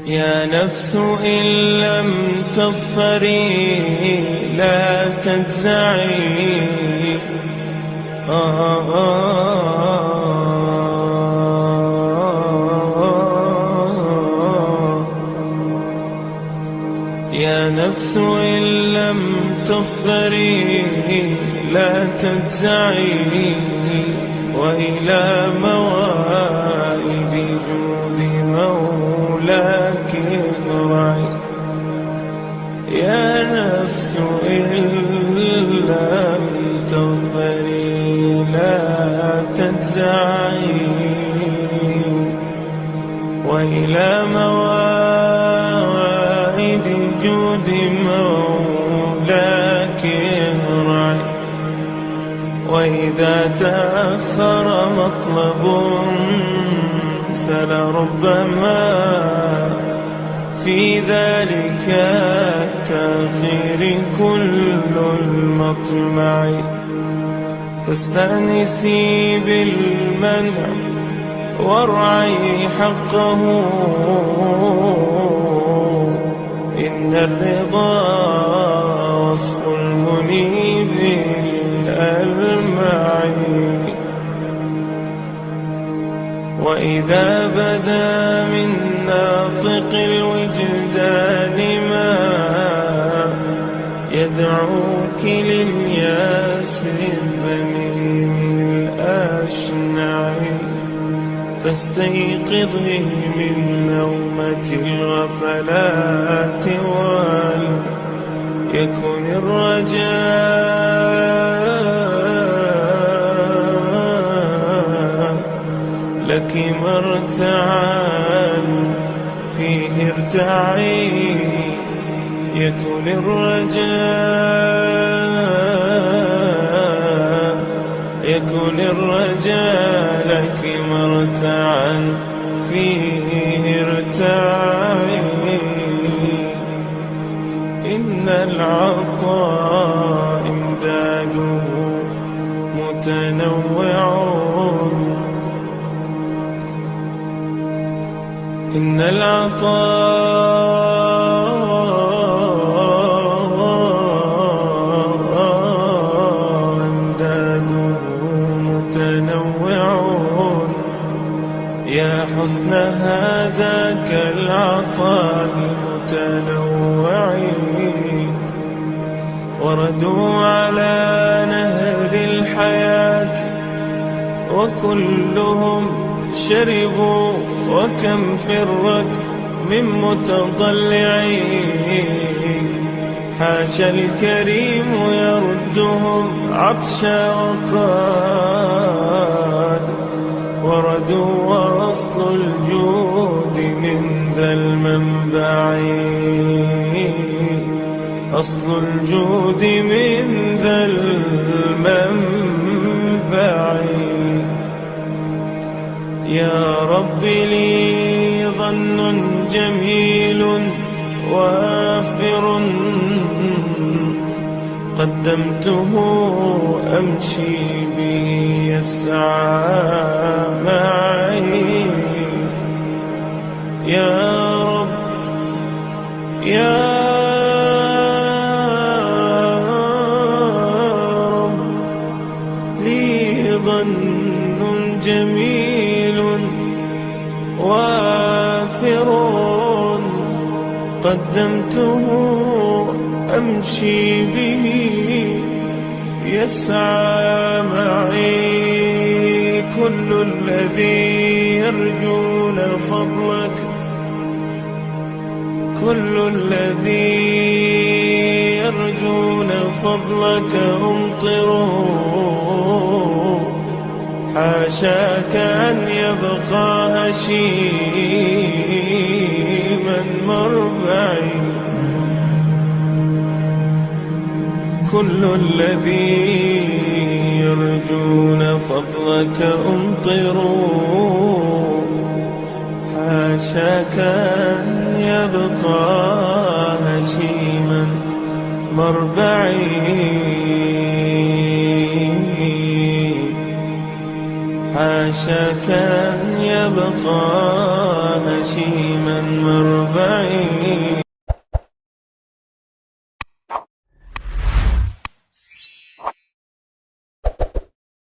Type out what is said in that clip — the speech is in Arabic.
يا نفس إن لم تظفري لا تجزعي. يا نفس إن لم تظفري لا تجزعي، وإلى موائد جود مولاك ارجعي. يا نفس إن لم تظفري لا تجزعي، وإلى موائد جود مولاك ارجعي. وإذا تأخر مطلب فلربما في ذلك التأخير كل المطمع. فاستأنسي بالمنع وارعي حقه، إن الرضا وصف المنيب الألمع. وإذا بدا من ناطق الوجدان ما يدعوك للياس الذميم الأشنع، فاستيقظي من نومة الغفلات وليكن الرجاء لك مرتعا فيه ارتعي. يكن الرجاء لك مرتعا فيه ارتعي. إن العطاء امداده متنوع، إن العطاء امداده متنوع. يا حسن هذاك العطاء المتنوع، وردوا على نهر الحياة وكلهم شربوا، وكم فرت من متضلعين. حاشا الكريم يردهم عطشا وقاد وردوا، وأصل الجود من ذا المنبع. أصل الجود من ذا المنبع. يا رب لي ظن جميل وافر، قدمته أمشي به يسعى معي. يا رب يا رب لي ظن جميل وافر، قدمته أمشي به يسعى معي. كل الذي يرجون فضلك، كل الذي يرجون فضلك امطروا. حاشاك أن يبقى هشيما مربعي. كل الذي يرجون فضلك امطروا. حاشاك أن يبقى هشيما مربعي. حاشاك أن يبقى هشيما هشيما مربعي